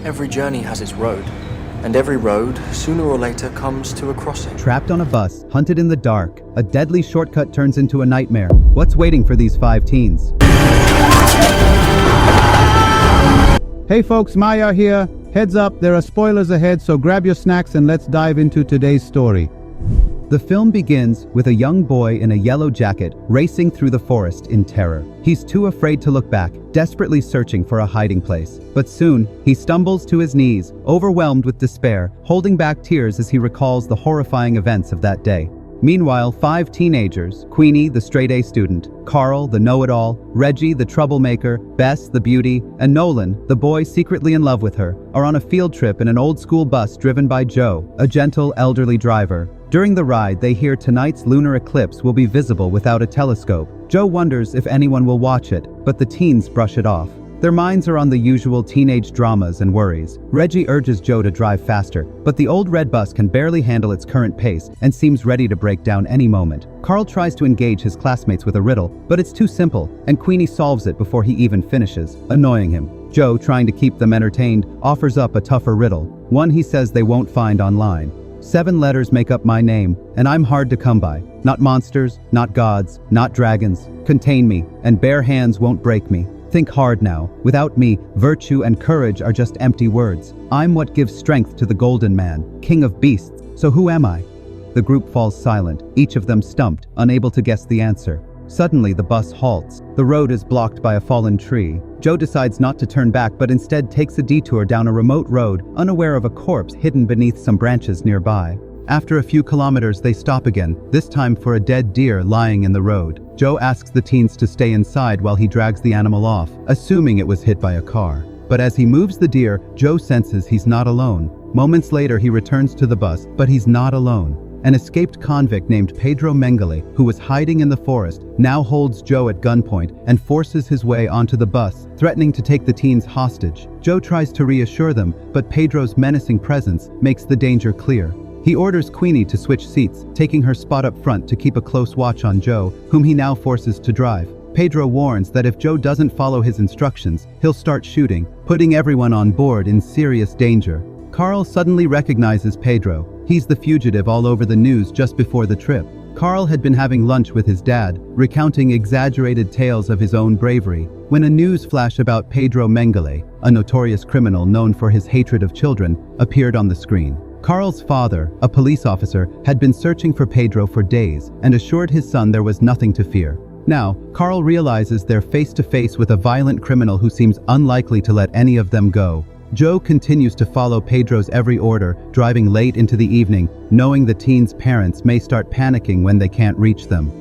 Every journey has its road, and every road, sooner or later, comes to a crossing. Trapped on a bus, hunted in the dark, a deadly shortcut turns into a nightmare. What's waiting for these 5 teens? Hey folks, Mahyar here. Heads up, there are spoilers ahead, so grab your snacks and let's dive into today's story. The film begins with a young boy in a yellow jacket racing through the forest in terror. He's too afraid to look back, desperately searching for a hiding place. But soon, he stumbles to his knees, overwhelmed with despair, holding back tears as he recalls the horrifying events of that day. Meanwhile, 5 teenagers, Queenie, the straight-A student, Carl, the know-it-all, Reggie, the troublemaker, Bess, the beauty, and Nolan, the boy secretly in love with her, are on a field trip in an old-school bus driven by Joe, a gentle, elderly driver. During the ride, they hear tonight's lunar eclipse will be visible without a telescope. Joe wonders if anyone will watch it, but the teens brush it off. Their minds are on the usual teenage dramas and worries. Reggie urges Joe to drive faster, but the old red bus can barely handle its current pace and seems ready to break down any moment. Carl tries to engage his classmates with a riddle, but it's too simple, and Queenie solves it before he even finishes, annoying him. Joe, trying to keep them entertained, offers up a tougher riddle, one he says they won't find online. 7 letters make up my name, and I'm hard to come by. Not monsters, not gods, not dragons. Contain me, and bare hands won't break me. Think hard now. Without me, virtue and courage are just empty words. I'm what gives strength to the golden man, king of beasts. So who am I? The group falls silent, each of them stumped, unable to guess the answer. Suddenly, the bus halts. The road is blocked by a fallen tree. Joe decides not to turn back, but instead takes a detour down a remote road, unaware of a corpse hidden beneath some branches nearby. After a few kilometers, they stop again, this time for a dead deer lying in the road. Joe asks the teens to stay inside while he drags the animal off, assuming it was hit by a car. But as he moves the deer, Joe senses he's not alone. Moments later, he returns to the bus, but he's not alone. An escaped convict named Pedro Mengele, who was hiding in the forest, now holds Joe at gunpoint and forces his way onto the bus, threatening to take the teens hostage. Joe tries to reassure them, but Pedro's menacing presence makes the danger clear. He orders Queenie to switch seats, taking her spot up front to keep a close watch on Joe, whom he now forces to drive. Pedro warns that if Joe doesn't follow his instructions, he'll start shooting, putting everyone on board in serious danger. Carl suddenly recognizes Pedro. He's the fugitive all over the news just before the trip. Carl had been having lunch with his dad, recounting exaggerated tales of his own bravery, when a news flash about Pedro Mengele, a notorious criminal known for his hatred of children, appeared on the screen. Carl's father, a police officer, had been searching for Pedro for days and assured his son there was nothing to fear. Now, Carl realizes they're face to face with a violent criminal who seems unlikely to let any of them go. Joe continues to follow Pedro's every order, driving late into the evening, knowing the teens' parents may start panicking when they can't reach them.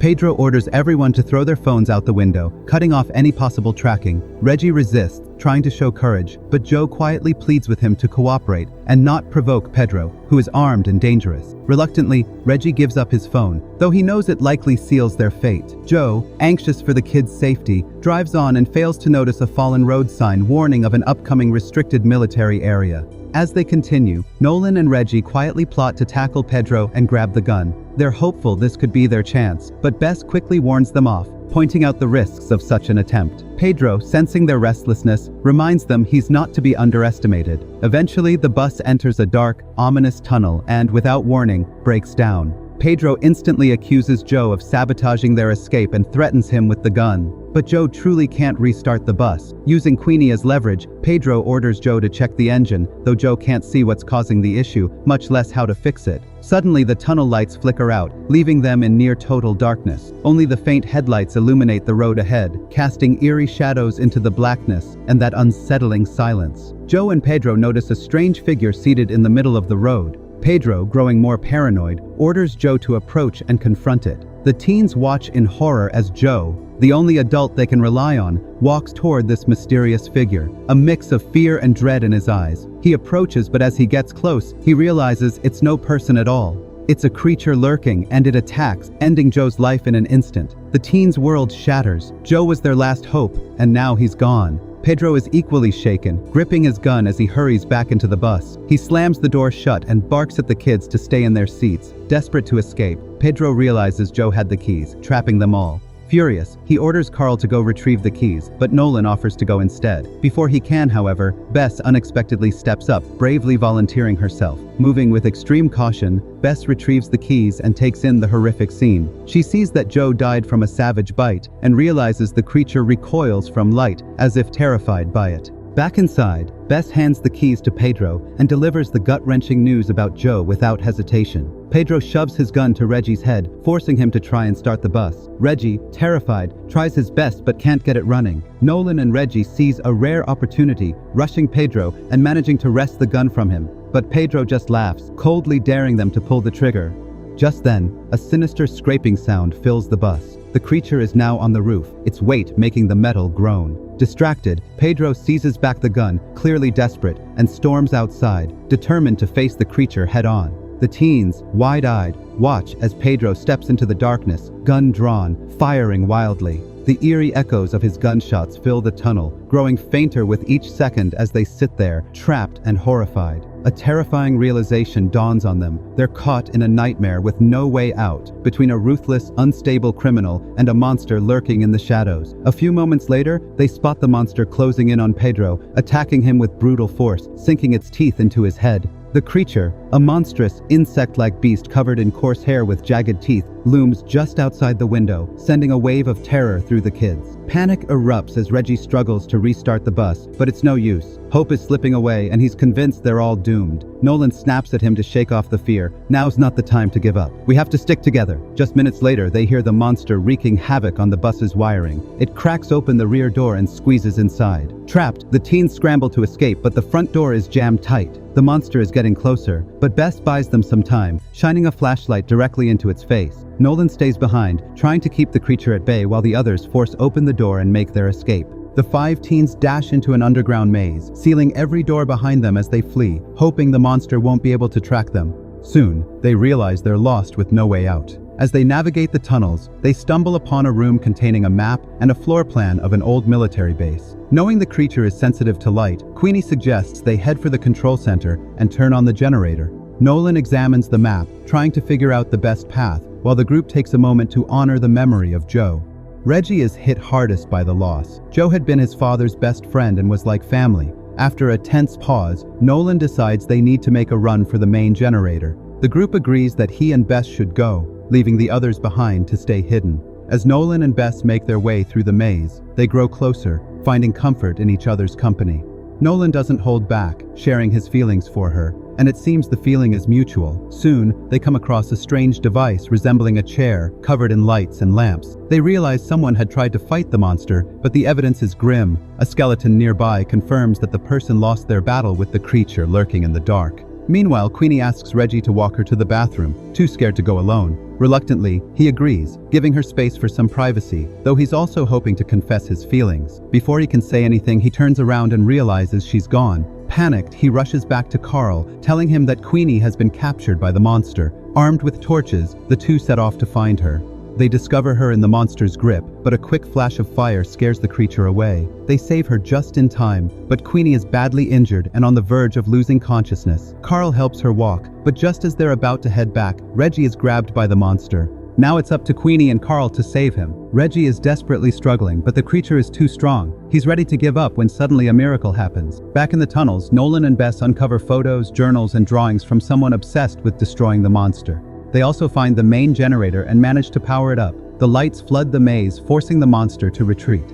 Pedro orders everyone to throw their phones out the window, cutting off any possible tracking. Reggie resists, trying to show courage, but Joe quietly pleads with him to cooperate and not provoke Pedro, who is armed and dangerous. Reluctantly, Reggie gives up his phone, though he knows it likely seals their fate. Joe, anxious for the kids' safety, drives on and fails to notice a fallen road sign warning of an upcoming restricted military area. As they continue, Nolan and Reggie quietly plot to tackle Pedro and grab the gun. They're hopeful this could be their chance, but Bess quickly warns them off, pointing out the risks of such an attempt. Pedro, sensing their restlessness, reminds them he's not to be underestimated. Eventually, the bus enters a dark, ominous tunnel and, without warning, breaks down. Pedro instantly accuses Joe of sabotaging their escape and threatens him with the gun. But Joe truly can't restart the bus. Using Queenie as leverage, Pedro orders Joe to check the engine, though Joe can't see what's causing the issue, much less how to fix it. Suddenly, the tunnel lights flicker out, leaving them in near total darkness. Only the faint headlights illuminate the road ahead, casting eerie shadows into the blackness and that unsettling silence. Joe and Pedro notice a strange figure seated in the middle of the road. Pedro, growing more paranoid, orders Joe to approach and confront it. The teens watch in horror as Joe, the only adult they can rely on, walks toward this mysterious figure, a mix of fear and dread in his eyes. He approaches, but as he gets close, he realizes it's no person at all. It's a creature lurking, and it attacks, ending Joe's life in an instant. The teens' world shatters. Joe was their last hope, and now he's gone. Pedro is equally shaken, gripping his gun as he hurries back into the bus. He slams the door shut and barks at the kids to stay in their seats. Desperate to escape, Pedro realizes Joe had the keys, trapping them all. Furious, he orders Carl to go retrieve the keys, but Nolan offers to go instead. Before he can, however, Bess unexpectedly steps up, bravely volunteering herself. Moving with extreme caution, Bess retrieves the keys and takes in the horrific scene. She sees that Joe died from a savage bite and realizes the creature recoils from light, as if terrified by it. Back inside, Bess hands the keys to Pedro and delivers the gut-wrenching news about Joe without hesitation. Pedro shoves his gun to Reggie's head, forcing him to try and start the bus. Reggie, terrified, tries his best but can't get it running. Nolan and Reggie seize a rare opportunity, rushing Pedro and managing to wrest the gun from him. But Pedro just laughs, coldly daring them to pull the trigger. Just then, a sinister scraping sound fills the bus. The creature is now on the roof, its weight making the metal groan. Distracted, Pedro seizes back the gun, clearly desperate, and storms outside, determined to face the creature head-on. The teens, wide-eyed, watch as Pedro steps into the darkness, gun drawn, firing wildly. The eerie echoes of his gunshots fill the tunnel, growing fainter with each second as they sit there, trapped and horrified. A terrifying realization dawns on them. They're caught in a nightmare with no way out, between a ruthless, unstable criminal and a monster lurking in the shadows. A few moments later, they spot the monster closing in on Pedro, attacking him with brutal force, sinking its teeth into his head. The creature, a monstrous, insect-like beast covered in coarse hair with jagged teeth, looms just outside the window, sending a wave of terror through the kids. Panic erupts as Reggie struggles to restart the bus, but it's no use. Hope is slipping away and he's convinced they're all doomed. Nolan snaps at him to shake off the fear. Now's not the time to give up. We have to stick together. Just minutes later, they hear the monster wreaking havoc on the bus's wiring. It cracks open the rear door and squeezes inside. Trapped, the teens scramble to escape, but the front door is jammed tight. The monster is getting closer, but Bess buys them some time, shining a flashlight directly into its face. Nolan stays behind, trying to keep the creature at bay while the others force open the door and make their escape. The 5 teens dash into an underground maze, sealing every door behind them as they flee, hoping the monster won't be able to track them. Soon, they realize they're lost with no way out. As they navigate the tunnels, they stumble upon a room containing a map and a floor plan of an old military base. Knowing the creature is sensitive to light, Queenie suggests they head for the control center and turn on the generator. Nolan examines the map, trying to figure out the best path, while the group takes a moment to honor the memory of Joe. Reggie is hit hardest by the loss. Joe had been his father's best friend and was like family. After a tense pause, Nolan decides they need to make a run for the main generator. The group agrees that he and Bess should go, leaving the others behind to stay hidden. As Nolan and Bess make their way through the maze, they grow closer, finding comfort in each other's company. Nolan doesn't hold back, sharing his feelings for her, and it seems the feeling is mutual. Soon, they come across a strange device resembling a chair, covered in lights and lamps. They realize someone had tried to fight the monster, but the evidence is grim. A skeleton nearby confirms that the person lost their battle with the creature lurking in the dark. Meanwhile, Queenie asks Reggie to walk her to the bathroom, too scared to go alone. Reluctantly, he agrees, giving her space for some privacy, though he's also hoping to confess his feelings. Before he can say anything, he turns around and realizes she's gone. Panicked, he rushes back to Carl, telling him that Queenie has been captured by the monster. Armed with torches, the two set off to find her. They discover her in the monster's grip, but a quick flash of fire scares the creature away. They save her just in time, but Queenie is badly injured and on the verge of losing consciousness. Carl helps her walk, but just as they're about to head back, Reggie is grabbed by the monster. Now it's up to Queenie and Carl to save him. Reggie is desperately struggling, but the creature is too strong. He's ready to give up when suddenly a miracle happens. Back in the tunnels, Nolan and Bess uncover photos, journals, and drawings from someone obsessed with destroying the monster. They also find the main generator and manage to power it up. The lights flood the maze, forcing the monster to retreat.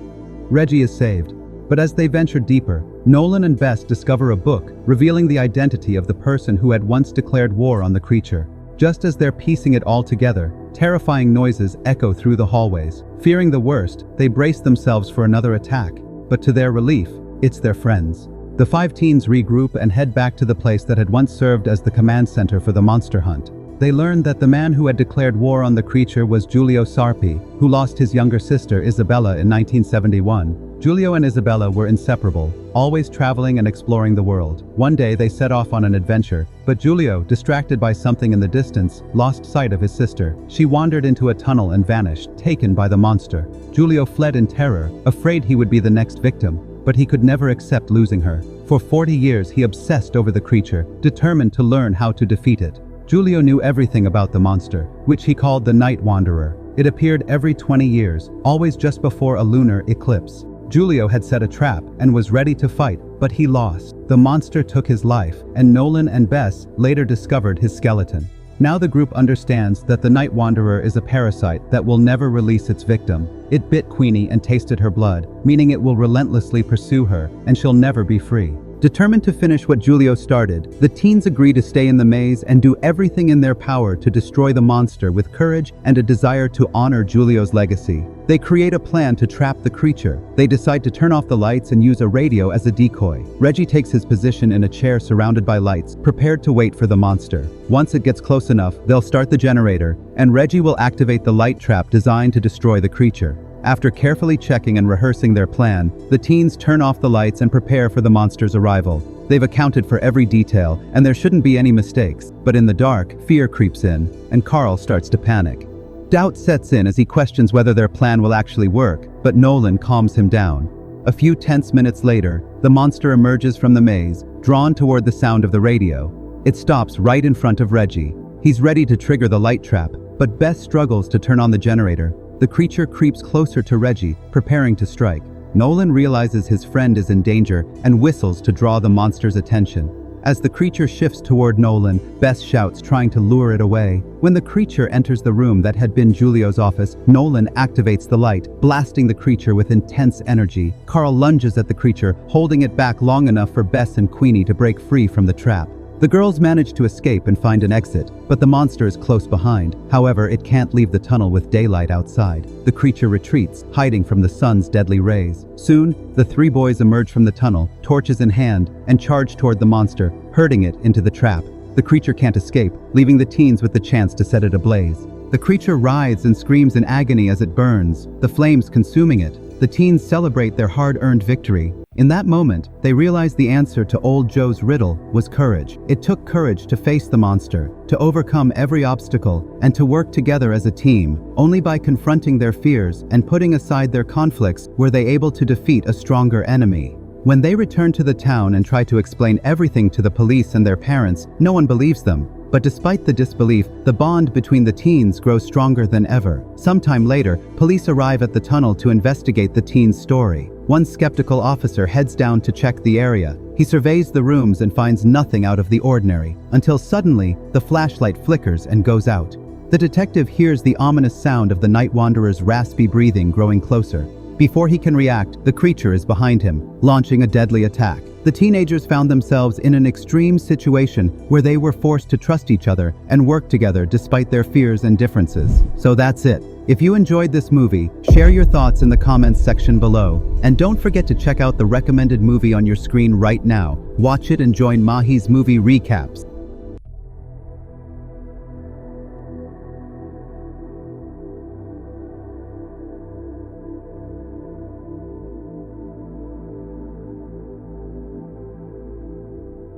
Reggie is saved, but as they venture deeper, Nolan and Bess discover a book, revealing the identity of the person who had once declared war on the creature. Just as they're piecing it all together, terrifying noises echo through the hallways. Fearing the worst, they brace themselves for another attack, but to their relief, it's their friends. The 5 teens regroup and head back to the place that had once served as the command center for the monster hunt. They learned that the man who had declared war on the creature was Giulio Sarpi, who lost his younger sister Isabella in 1971. Giulio and Isabella were inseparable, always traveling and exploring the world. One day they set off on an adventure, but Giulio, distracted by something in the distance, lost sight of his sister. She wandered into a tunnel and vanished, taken by the monster. Giulio fled in terror, afraid he would be the next victim, but he could never accept losing her. For 40 years he obsessed over the creature, determined to learn how to defeat it. Giulio knew everything about the monster, which he called the Night Wanderer. It appeared every 20 years, always just before a lunar eclipse. Julio had set a trap and was ready to fight, but he lost. The monster took his life, and Nolan and Bess later discovered his skeleton. Now the group understands that the Night Wanderer is a parasite that will never release its victim. It bit Queenie and tasted her blood, meaning it will relentlessly pursue her, and she'll never be free. Determined to finish what Julio started, the teens agree to stay in the maze and do everything in their power to destroy the monster with courage and a desire to honor Julio's legacy. They create a plan to trap the creature. They decide to turn off the lights and use a radio as a decoy. Reggie takes his position in a chair surrounded by lights, prepared to wait for the monster. Once it gets close enough, they'll start the generator, and Reggie will activate the light trap designed to destroy the creature. After carefully checking and rehearsing their plan, the teens turn off the lights and prepare for the monster's arrival. They've accounted for every detail, and there shouldn't be any mistakes. But in the dark, fear creeps in, and Carl starts to panic. Doubt sets in as he questions whether their plan will actually work, but Nolan calms him down. A few tense minutes later, the monster emerges from the maze, drawn toward the sound of the radio. It stops right in front of Reggie. He's ready to trigger the light trap, but Bess struggles to turn on the generator. The creature creeps closer to Reggie, preparing to strike. Nolan realizes his friend is in danger and whistles to draw the monster's attention. As the creature shifts toward Nolan, Bess shouts, trying to lure it away. When the creature enters the room that had been Julio's office, Nolan activates the light, blasting the creature with intense energy. Carl lunges at the creature, holding it back long enough for Bess and Queenie to break free from the trap. The girls manage to escape and find an exit, but the monster is close behind. However, it can't leave the tunnel with daylight outside. The creature retreats, hiding from the sun's deadly rays. Soon, the three boys emerge from the tunnel, torches in hand, and charge toward the monster, herding it into the trap. The creature can't escape, leaving the teens with the chance to set it ablaze. The creature writhes and screams in agony as it burns, the flames consuming it. The teens celebrate their hard-earned victory. In that moment, they realize the answer to old Joe's riddle was courage. It took courage to face the monster, to overcome every obstacle, and to work together as a team. Only by confronting their fears and putting aside their conflicts were they able to defeat a stronger enemy. When they return to the town and try to explain everything to the police and their parents, no one believes them. But despite the disbelief, the bond between the teens grows stronger than ever. Sometime later, police arrive at the tunnel to investigate the teens' story. One skeptical officer heads down to check the area. He surveys the rooms and finds nothing out of the ordinary, until suddenly, the flashlight flickers and goes out. The detective hears the ominous sound of the Night Wanderer's raspy breathing growing closer. Before he can react, the creature is behind him, launching a deadly attack. The teenagers found themselves in an extreme situation where they were forced to trust each other and work together despite their fears and differences. So that's it. If you enjoyed this movie, share your thoughts in the comments section below. And don't forget to check out the recommended movie on your screen right now. Watch it and join Mahi's movie recaps.